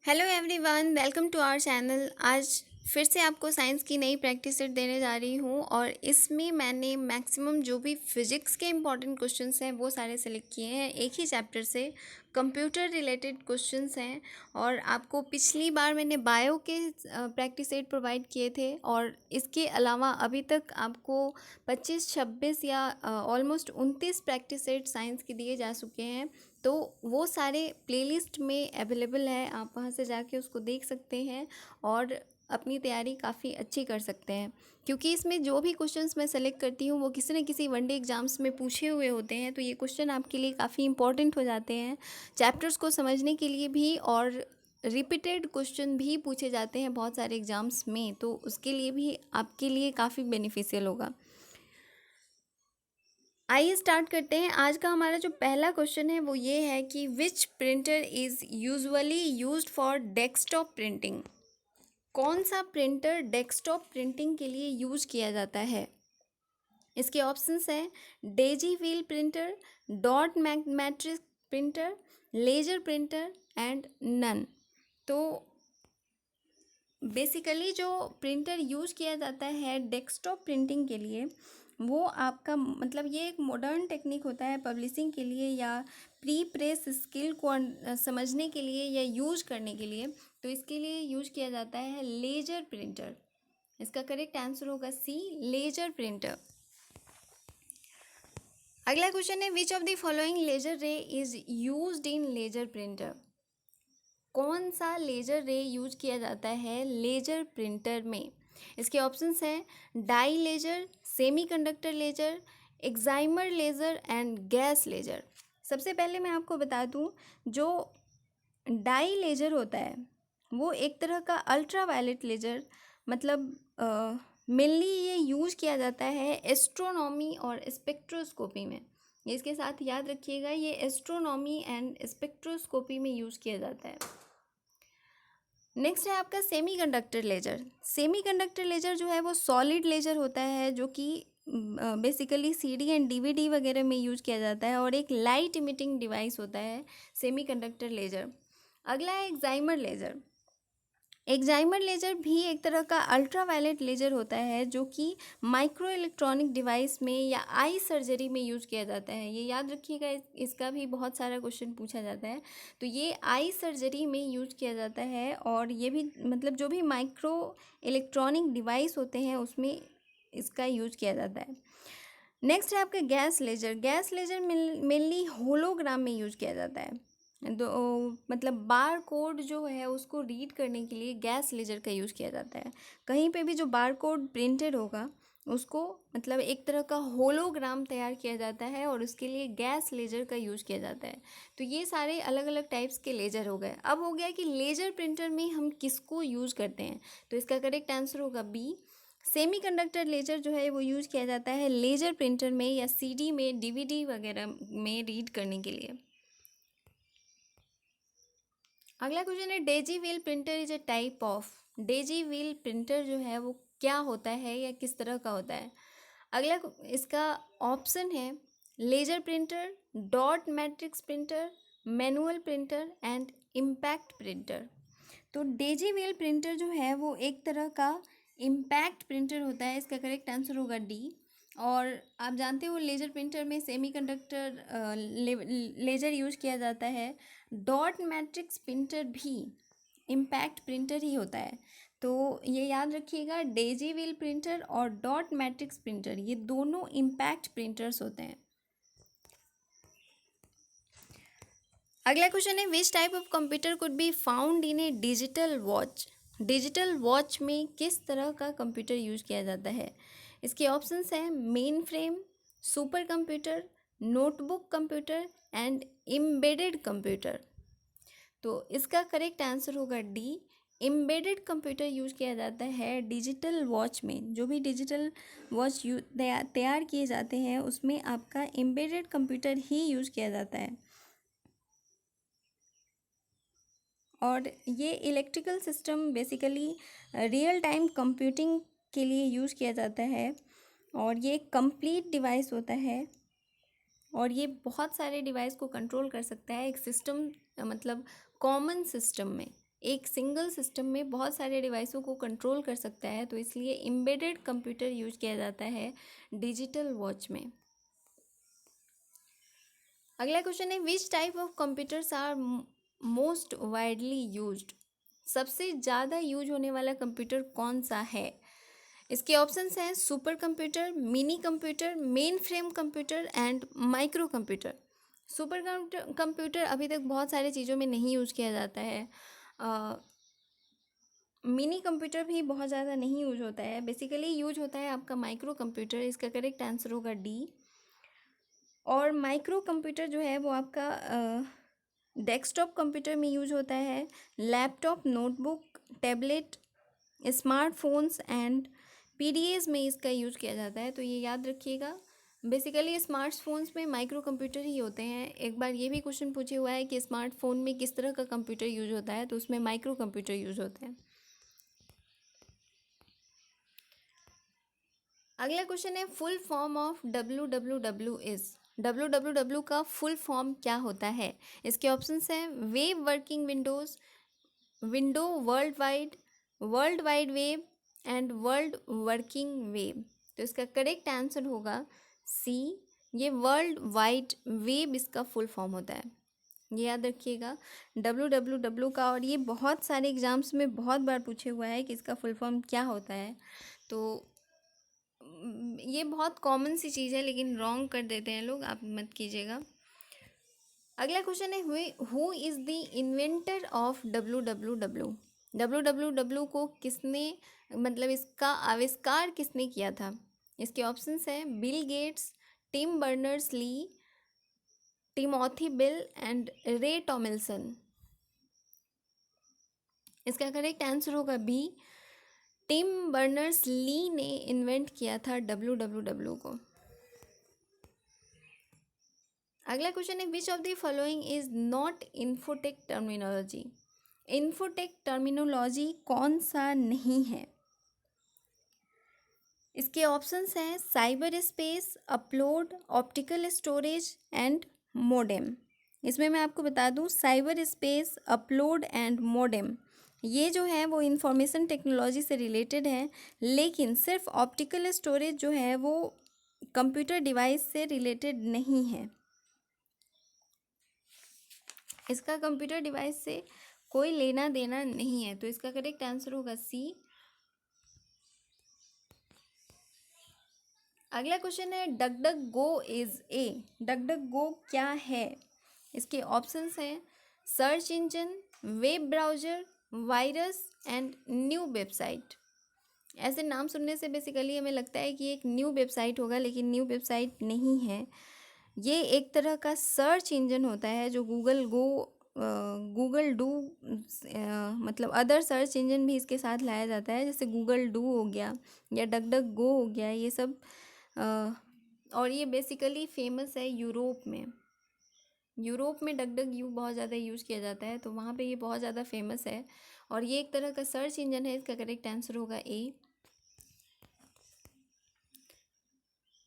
Hello everyone, welcome to our channel. आज फिर से आपको साइंस की नई प्रैक्टिस सेट देने जा रही हूँ और इसमें मैंने मैक्सिमम जो भी फिजिक्स के इम्पॉर्टेंट क्वेश्चंस हैं वो सारे सेलेक्ट किए हैं। एक ही चैप्टर से कंप्यूटर रिलेटेड क्वेश्चंस हैं और आपको पिछली बार मैंने बायो के प्रैक्टिस सेट प्रोवाइड किए थे और इसके अलावा अभी तक आपको 25-26 या ऑलमोस्ट 29 प्रैक्टिस सेट साइंस के दिए जा चुके हैं। तो वो सारे प्लेलिस्ट में अवेलेबल है, आप वहाँ से जाके उसको देख सकते हैं और अपनी तैयारी काफ़ी अच्छी कर सकते हैं। क्योंकि इसमें जो भी क्वेश्चंस मैं सेलेक्ट करती हूँ वो किसी न किसी वनडे एग्जाम्स में पूछे हुए होते हैं, तो ये क्वेश्चन आपके लिए काफ़ी इंपॉर्टेंट हो जाते हैं चैप्टर्स को समझने के लिए भी, और रिपीटेड क्वेश्चन भी पूछे जाते हैं बहुत सारे एग्ज़ाम्स में, तो उसके लिए भी आपके लिए काफ़ी बेनिफिशियल होगा। आइए स्टार्ट करते हैं। आज का हमारा जो पहला क्वेश्चन है वो ये है कि विच printer is usually used for desktop printing. कौन सा प्रिंटर डेस्कटॉप प्रिंटिंग के लिए यूज किया जाता है? इसके ऑप्शंस हैं daisy wheel printer, dot matrix printer, laser printer and none. तो बेसिकली जो प्रिंटर यूज किया जाता है डेस्कटॉप प्रिंटिंग के लिए, वो आपका मतलब ये एक मॉडर्न टेक्निक होता है पब्लिशिंग के लिए या प्री प्रेस स्किल को समझने के लिए या यूज करने के लिए। तो इसके लिए यूज किया जाता है लेजर प्रिंटर। इसका करेक्ट आंसर होगा सी, लेजर प्रिंटर। अगला क्वेश्चन है which of the following laser ray is used in laser printer. कौन सा लेजर रे यूज किया जाता है लेजर प्रिंटर में? इसके ऑप्शंस हैं dye laser, semiconductor laser, excimer laser and gas laser. सबसे पहले मैं आपको बता दूं, जो डाई लेजर होता है वो एक तरह का अल्ट्रा वायलेट लेजर, मतलब मेनली ये यूज किया जाता है एस्ट्रोनॉमी और स्पेक्ट्रोस्कोपी में। ये इसके साथ याद रखिएगा, ये एस्ट्रोनॉमी एंड स्पेक्ट्रोस्कोपी में यूज किया जाता है। नेक्स्ट है आपका सेमीकंडक्टर लेजर। सेमीकंडक्टर लेजर जो है वो सॉलिड लेजर होता है, जो कि बेसिकली सीडी एंड डीवीडी वगैरह में यूज किया जाता है और एक लाइट इमिटिंग डिवाइस होता है सेमीकंडक्टर लेजर। अगला है एक्साइमर लेजर। एक्साइमर लेजर भी एक तरह का अल्ट्रा वायलेट लेजर होता है, जो कि माइक्रो इलेक्ट्रॉनिक डिवाइस में या आई सर्जरी में यूज किया जाता है। ये याद रखिएगा, इसका भी बहुत सारा क्वेश्चन पूछा जाता है। तो ये आई सर्जरी में यूज किया जाता है और ये भी मतलब जो भी माइक्रो इलेक्ट्रॉनिक डिवाइस होते हैं उसमें इसका यूज किया जाता है। नेक्स्ट है आपका gas laser. Gas laser mainly hologram में यूज किया जाता है। तो मतलब बार कोड जो है उसको रीड करने के लिए गैस लेजर का यूज़ किया जाता है। कहीं पे भी जो बार कोड प्रिंटेड होगा उसको मतलब एक तरह का होलोग्राम तैयार किया जाता है और उसके लिए गैस लेजर का यूज़ किया जाता है। तो ये सारे अलग अलग टाइप्स के लेजर हो गए। अब हो गया कि लेजर प्रिंटर में हम किसको यूज़ करते हैं, तो इसका करेक्ट आंसर होगा बी, सेमीकंडक्टर लेजर जो है वो यूज़ किया जाता है लेजर प्रिंटर में या सीडी में, डीवीडी वगैरह में रीड करने के लिए। अगला क्वेश्चन है Daisy wheel printer is a type of. Daisy wheel printer जो है वो क्या होता है या किस तरह का होता है? अगला इसका ऑप्शन है laser printer, dot matrix printer, manual printer and impact printer. तो डेजी व्हील प्रिंटर जो है वो एक तरह का इम्पैक्ट प्रिंटर होता है। इसका करेक्ट आंसर होगा डी। और आप जानते हो लेजर प्रिंटर में सेमीकंडक्टर लेजर यूज किया जाता है। डॉट मैट्रिक्स प्रिंटर भी इम्पैक्ट प्रिंटर ही होता है। तो ये याद रखिएगा, डेजी व्हील प्रिंटर और डॉट मैट्रिक्स प्रिंटर ये दोनों इम्पैक्ट प्रिंटर्स होते हैं। अगला क्वेश्चन है which type of computer could be found in A digital watch. Digital watch में किस तरह का कंप्यूटर यूज किया जाता है? इसके ऑप्शंस हैं main frame, super computer, notebook computer and embedded computer. तो इसका करेक्ट आंसर होगा डी, एम्बेडेड कंप्यूटर यूज किया जाता है डिजिटल वॉच में। जो भी डिजिटल वॉच तैयार किए जाते हैं उसमें आपका एम्बेडेड कंप्यूटर ही यूज किया जाता है। और ये electrical system basically real time computing के लिए यूज़ किया जाता है और ये कंप्लीट डिवाइस होता है और ये बहुत सारे डिवाइस को कंट्रोल कर सकता है एक सिस्टम, मतलब कॉमन सिस्टम में। एक सिंगल सिस्टम में बहुत सारे डिवाइसों को कंट्रोल कर सकता है, तो इसलिए एम्बेडेड कंप्यूटर यूज किया जाता है डिजिटल वॉच में। अगला क्वेश्चन है which type of computers are most widely used. सबसे ज़्यादा यूज होने वाला कंप्यूटर कौन सा है? इसके ऑप्शंस हैं super computer, mini computer, main frame computer and micro computer. Super computer अभी तक बहुत सारी चीज़ों में नहीं यूज किया जाता है। मिनी कंप्यूटर भी बहुत ज़्यादा नहीं यूज होता है। बेसिकली यूज होता है आपका माइक्रो कंप्यूटर। इसका करेक्ट आंसर होगा डी। और माइक्रो कंप्यूटर जो है वो आपका डेस्कटॉप कंप्यूटर में यूज होता है, laptop, notebook, tablet, smartphones and PDS में इसका यूज किया जाता है। तो ये याद रखिएगा। बेसिकली स्मार्टफोन्स में माइक्रो कंप्यूटर ही होते हैं। एक बार ये भी क्वेश्चन पूछे हुआ है कि स्मार्टफोन में किस तरह का कंप्यूटर यूज होता है, तो उसमें माइक्रो कंप्यूटर यूज होते हैं। अगला क्वेश्चन है full form of WWW is. WWW का फुल फॉर्म क्या होता है? इसके ऑप्शंस हैं web working Windows, window world wide web and world working web. तो इसका करेक्ट आंसर होगा सी। ये वर्ल्ड वाइड वेब इसका फुल फॉर्म होता है, ये याद रखिएगा WWW का। और ये बहुत सारे एग्जाम्स में बहुत बार पूछे हुआ है कि इसका फुल फॉर्म क्या होता है। तो ये बहुत कॉमन सी चीज़ है, लेकिन रॉन्ग कर देते हैं लोग, आप मत कीजिएगा। अगला क्वेश्चन है who is the inventor of WWW। WWW को किसने, मतलब इसका आविष्कार किसने किया था? इसके ऑप्शंस हैं Bill Gates, Tim Berners Lee, Timothy Bill and Ray Tomlinson. इसका करेक्ट आंसर होगा बी। टिम बर्नर्स ली ने इन्वेंट किया था WWW को। अगला क्वेश्चन है which of the following is not infotech terminology. Infotech terminology कौन सा नहीं है? इसके ऑप्शंस हैं cyber space, upload, optical storage and modem. इसमें मैं आपको बता दूं cyber space, upload and modem ये जो है वो इंफॉर्मेशन टेक्नोलॉजी से रिलेटेड है, लेकिन सिर्फ ऑप्टिकल स्टोरेज जो है वो कंप्यूटर डिवाइस से रिलेटेड नहीं है। इसका कंप्यूटर डिवाइस से कोई लेना देना नहीं है, तो इसका करेक्ट आंसर होगा सी। अगला क्वेश्चन है DuckDuckGo is A. DuckDuckGo क्या है? इसके ऑप्शंस हैं search engine, web browser, virus and new website. ऐसे नाम सुनने से बेसिकली हमें लगता है कि एक न्यू वेबसाइट होगा, लेकिन न्यू वेबसाइट नहीं है। ये एक तरह का सर्च इंजन होता है जो गूगल डू, मतलब अदर सर्च इंजन भी इसके साथ लाया जाता है, जैसे गूगल डू हो गया या डक डक गो हो गया, ये सब। और ये बेसिकली फेमस है यूरोप में। यूरोप में डक डक यू बहुत ज़्यादा यूज़ किया जाता है, तो वहाँ पे ये बहुत ज़्यादा फेमस है और ये एक तरह का सर्च इंजन है। इसका करेक्ट आंसर होगा ए।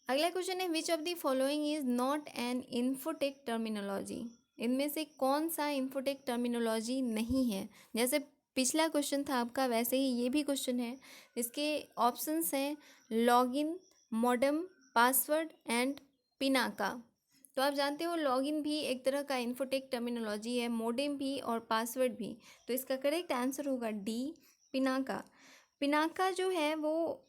अगला क्वेश्चन है which of the following is not an infotech terminology. इनमें से कौन सा इन्फोटेक टर्मिनोलॉजी नहीं है? जैसे पिछला क्वेश्चन था आपका, वैसे ही ये भी क्वेश्चन है। इसके ऑप्शंस हैं login, modem, password and Pinaka. तो आप जानते हो लॉगिन भी एक तरह का इन्फोटेक टर्मिनोलॉजी है, मोडेम भी और पासवर्ड भी। तो इसका करेक्ट आंसर होगा डी, पिनाका। पिनाका जो है वो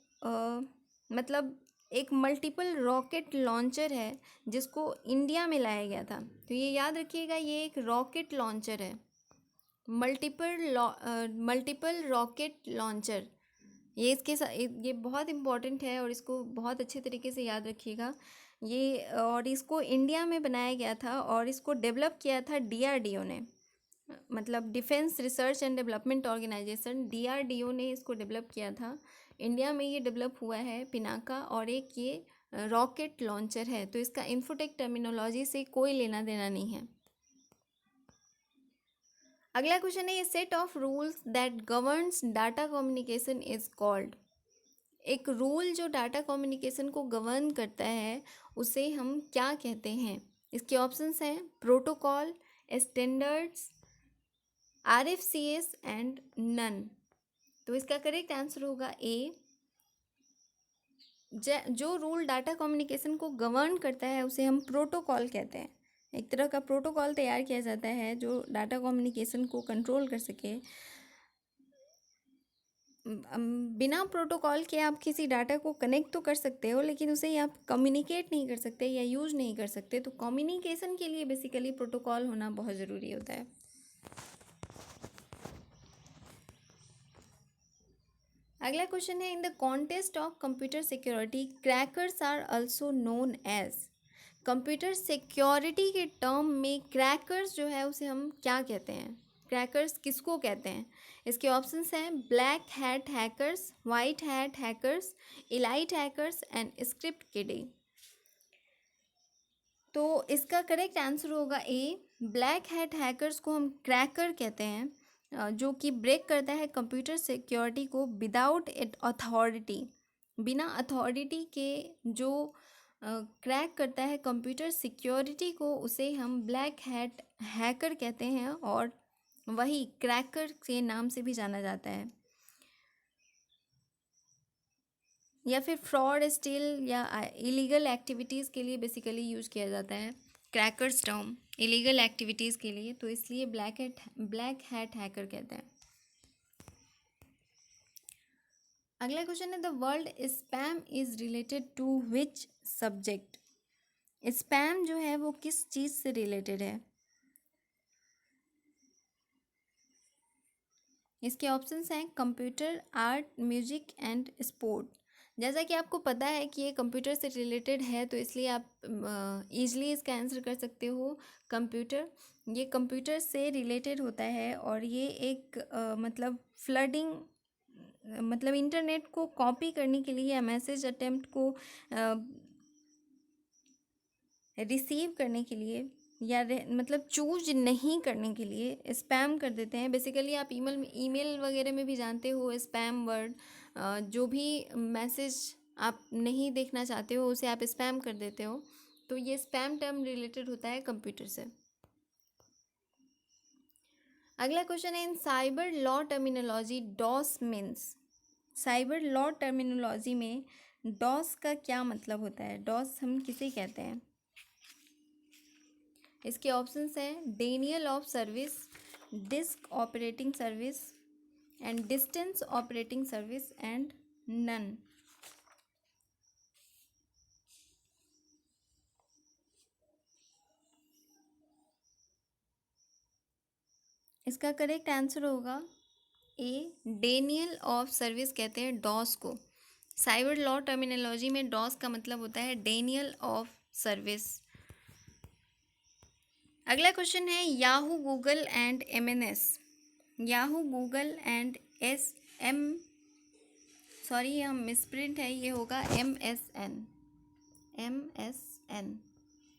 मतलब एक मल्टीपल रॉकेट लॉन्चर है जिसको इंडिया में लाया गया था। तो ये याद रखिएगा, ये एक रॉकेट लॉन्चर है, मल्टीपल रॉकेट लॉन्चर। ये इसके साथ ये बहुत इम्पॉर्टेंट है और इसको बहुत अच्छे तरीके से याद रखिएगा। ये और इसको इंडिया में बनाया गया था और इसको डेवलप किया था DRDO ने, मतलब defence research and development organisation, DRDO ने इसको डेवलप किया था। इंडिया में ये डेवलप हुआ है पिनाका, और एक ये रॉकेट लॉन्चर है। तो इसका इन्फोटेक टर्मिनोलॉजी से कोई लेना देना नहीं है। अगला क्वेश्चन है ये set of rules that governs data communication is called. एक रूल जो डाटा कम्युनिकेशन को गवर्न करता है उसे हम क्या कहते हैं? इसके ऑप्शंस हैं protocol, standards, RFCs and none. तो इसका करेक्ट आंसर होगा ए। जो रूल डाटा कम्युनिकेशन को गवर्न करता है उसे हम प्रोटोकॉल कहते हैं। एक तरह का प्रोटोकॉल तैयार किया जाता है जो डाटा कम्युनिकेशन को कंट्रोल कर सके। बिना प्रोटोकॉल के आप किसी डाटा को कनेक्ट तो कर सकते हो, लेकिन उसे आप कम्युनिकेट नहीं कर सकते या यूज़ नहीं कर सकते। तो कम्युनिकेशन के लिए बेसिकली प्रोटोकॉल होना बहुत ज़रूरी होता है। अगला क्वेश्चन है, in the context of computer security crackers are also known as. Computer security के टर्म में क्रैकर्स जो है उसे हम क्या कहते हैं? क्रैकर्स किसको कहते हैं? इसके ऑप्शंस हैं black hat hackers, white hat hackers, elite hackers and script kidding. तो इसका करेक्ट आंसर होगा ए। ब्लैक हैट हैकर्स को हम क्रैकर कहते हैं, जो कि ब्रेक करता है कंप्यूटर सिक्योरिटी को विदाउट अथॉरिटी। बिना अथॉरिटी के जो क्रैक करता है कंप्यूटर सिक्योरिटी को, उसे हम ब्लैक हैट हैकर कहते हैं और वही क्रैकर के नाम से भी जाना जाता है। या फिर फ्रॉड, स्टील या इलीगल एक्टिविटीज़ के लिए बेसिकली यूज़ किया जाता है क्रैकर्स टर्म इलीगल एक्टिविटीज़ के लिए। तो इसलिए ब्लैक हैट हैकर कहते हैं। अगला क्वेश्चन है, the world spam is related to which subject. Spam जो है वो किस चीज़ से रिलेटेड है? इसके ऑप्शंस हैं computer, art, music and sport. जैसा कि आपको पता है कि ये कंप्यूटर से रिलेटेड है, तो इसलिए आप ईजिली इसका आंसर कर सकते हो कंप्यूटर। ये कंप्यूटर से रिलेटेड होता है और ये एक मतलब फ्लडिंग, मतलब इंटरनेट को कॉपी करने के लिए या मैसेज अटेम्प्ट को रिसीव करने के लिए या मतलब चूज नहीं करने के लिए स्पैम कर देते हैं। बेसिकली आप ईमेल वगैरह में भी जानते हो स्पैम वर्ड, जो भी मैसेज आप नहीं देखना चाहते हो उसे आप स्पैम कर देते हो। तो ये स्पैम टर्म रिलेटेड होता है कंप्यूटर से। अगला क्वेश्चन है, in cyber law terminology DoS means. Cyber law terminology में डॉस का क्या मतलब होता है? डॉस हम किसे कहते हैं? इसके ऑप्शंस हैं denial of service, disk operating service and distance operating service and none. इसका करेक्ट आंसर होगा ए, डेनियल ऑफ सर्विस कहते हैं डॉस को। साइबर लॉ टर्मिनोलॉजी में डॉस का मतलब होता है डेनियल ऑफ सर्विस। अगला क्वेश्चन है, Yahoo, Google and MNS। Yahoo, Google and sorry ये हम मिसप्रिंट है, ये होगा MSN।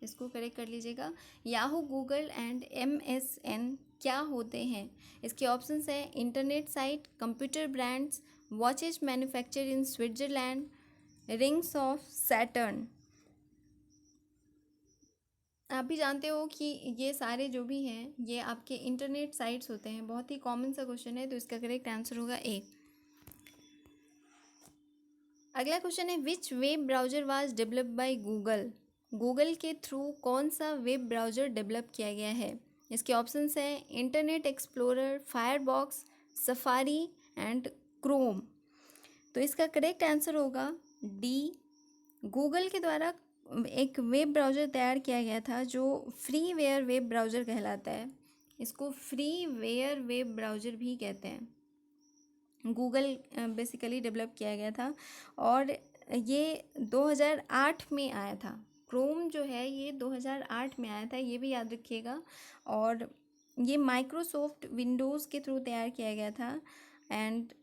इसको करेक्ट कर लीजिएगा। याहू, गूगल एंड MSN क्या होते हैं? इसके ऑप्शंस हैं internet site, computer brands, watches manufacture in Switzerland, rings of Saturn. आप भी जानते हो कि ये सारे जो भी हैं ये आपके इंटरनेट साइट्स होते हैं। बहुत ही कॉमन सा क्वेश्चन है, तो इसका करेक्ट आंसर होगा ए। अगला क्वेश्चन है, which web browser was developed by Google. Google के थ्रू कौन सा वेब ब्राउज़र डेवलप किया गया है? इसके ऑप्शंस हैं internet explorer, firebox, safari and Chrome. तो इसका करेक्ट आंसर होगा डी। गूगल के द्वारा एक वेब ब्राउज़र तैयार किया गया था जो फ्रीवेयर वेब ब्राउज़र कहलाता है। इसको फ्रीवेयर वेब ब्राउज़र भी कहते हैं। गूगल बेसिकली डेवलप किया गया था और ये 2008 में आया था। क्रोम जो है ये 2008 में आया था, ये भी याद रखिएगा। और ये माइक्रोसॉफ्ट विंडोज़ के थ्रू तैयार किया गया था एंड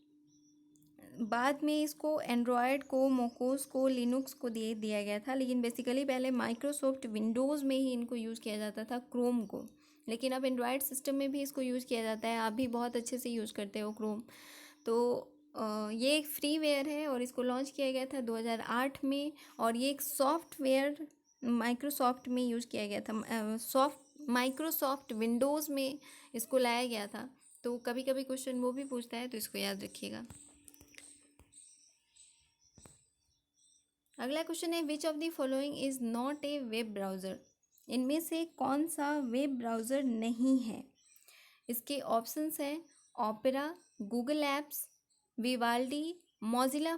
बाद में इसको एंड्रॉयड को, मोकोस को, लिनुक्स को दिया गया था। लेकिन बेसिकली पहले माइक्रोसॉफ्ट विंडोज़ में ही इनको यूज़ किया जाता था क्रोम को, लेकिन अब एंड्रॉयड सिस्टम में भी इसको यूज़ किया जाता है। आप भी बहुत अच्छे से यूज़ करते हो क्रोम। तो ये एक फ्रीवेयर है और इसको लॉन्च किया गया था 2008 में। और ये एक सॉफ्टवेयर माइक्रोसॉफ्ट में यूज़ किया गया था। माइक्रोसॉफ्ट विंडोज़ में इसको लाया गया था। तो कभी कभी क्वेश्चन वो भी पूछता है, तो इसको याद रखिएगा। अगला क्वेश्चन है which of the following is not a web browser. इनमें से कौन सा वेब ब्राउज़र नहीं है? इसके ऑप्शंस हैं opera, Google apps, Vivaldi, Mozilla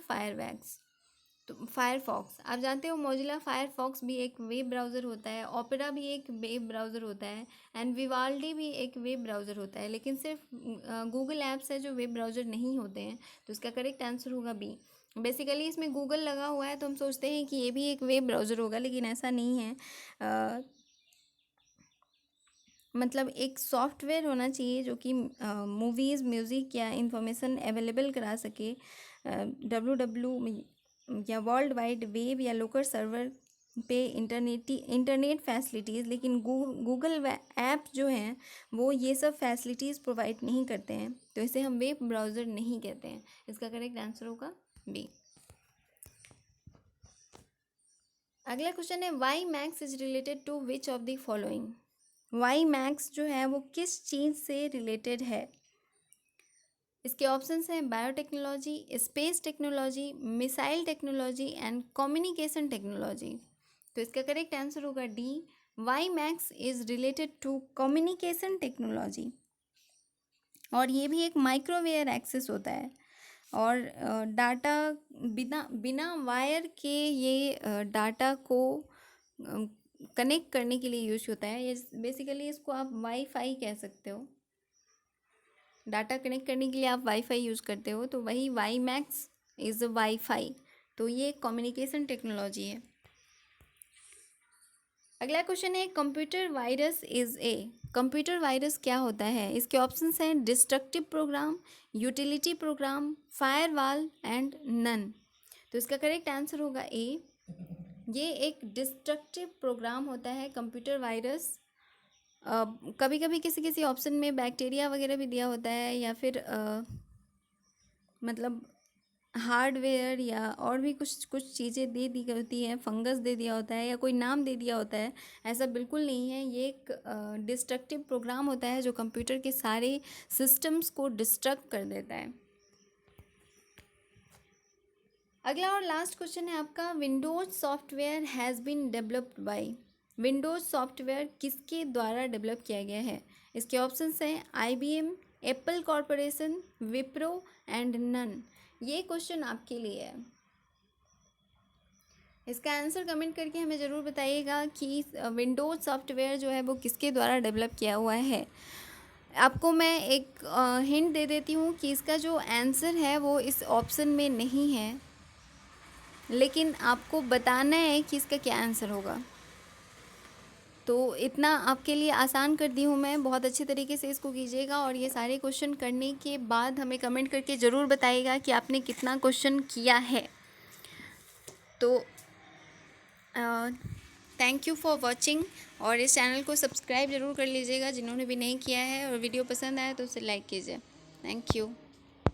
Firefox. आप जानते हो मोजिला फायरफॉक्स भी एक वेब ब्राउज़र होता है, ओपेरा भी एक वेब ब्राउज़र होता है, एंड विवाल्डी भी एक वेब ब्राउज़र होता है, लेकिन सिर्फ गूगल एप्स है जो वेब ब्राउज़र नहीं होते हैं। तो इसका करेक्ट आंसर होगा बी। बेसिकली इसमें गूगल लगा हुआ है तो हम सोचते हैं कि ये भी एक वेब ब्राउज़र होगा, लेकिन ऐसा नहीं है। मतलब एक सॉफ्टवेयर होना चाहिए जो कि मूवीज़, म्यूज़िक या इंफॉर्मेशन अवेलेबल करा सके या वर्ल्ड वाइड वेब या लोकल सर्वर पे इंटरनेट फैसिलिटीज़। लेकिन गूगल ऐप जो हैं वो ये सब फैसिलिटीज़ प्रोवाइड नहीं करते हैं, तो इसे हम वेब ब्राउज़र नहीं कहते हैं। इसका करेक्ट आंसर होगा बी। अगला क्वेश्चन है WiMAX is related to which of the following. WiMAX जो है वो किस चीज़ से रिलेटेड है? इसके ऑप्शंस हैं biotechnology, space technology, missile technology and communication technology. तो इसका करेक्ट आंसर होगा D, WiMAX is related to communication technology. और ये भी एक माइक्रोवेव एक्सेस होता है, और डाटा बिना वायर के ये डाटा को कनेक्ट करने के लिए यूज होता है। ये बेसिकली इसको आप वाईफाई कह सकते हो। डाटा कनेक्ट करने के लिए आप वाईफाई यूज़ करते हो, तो वही वाई मैक्स इज़ वाईफाई। तो ये कम्युनिकेशन टेक्नोलॉजी है। अगला क्वेश्चन है computer virus is a. Computer virus क्या होता है? इसके ऑप्शंस हैं destructive program, utility program, firewall and none. तो इसका करेक्ट आंसर होगा ए। ये एक डिस्ट्रक्टिव प्रोग्राम होता है कंप्यूटर वायरस। कभी कभी किसी किसी ऑप्शन में बैक्टीरिया वगैरह भी दिया होता है, या फिर मतलब हार्डवेयर या और भी कुछ कुछ चीज़ें दे दी होती हैं, फंगस दे दिया होता है या कोई नाम दे दिया होता है। ऐसा बिल्कुल नहीं है। ये एक डिस्ट्रक्टिव प्रोग्राम होता है जो कंप्यूटर के सारे सिस्टम्स को डिस्ट्रक्ट कर देता है। अगला और लास्ट क्वेश्चन है आपका Windows software has been developed by. Windows software किसके द्वारा डेवलप किया गया है? इसके ऑप्शंस हैं IBM, Apple corporation, Wipro and none. ये क्वेश्चन आपके लिए है। इसका आंसर कमेंट करके हमें ज़रूर बताइएगा कि विंडोज सॉफ्टवेयर जो है वो किसके द्वारा डेवलप किया हुआ है। आपको मैं एक हिंट दे देती हूँ कि इसका जो आंसर है वो इस ऑप्शन में नहीं है, लेकिन आपको बताना है कि इसका क्या आंसर होगा। तो इतना आपके लिए आसान कर दी हूँ मैं। बहुत अच्छे तरीके से इसको कीजिएगा, और ये सारे क्वेश्चन करने के बाद हमें कमेंट करके ज़रूर बताइएगा कि आपने कितना क्वेश्चन किया है। तो थैंक यू फॉर वॉचिंग, और इस चैनल को सब्सक्राइब ज़रूर कर लीजिएगा जिन्होंने भी नहीं किया है, और वीडियो पसंद आया तो उसे लाइक कीजिए। Thank you.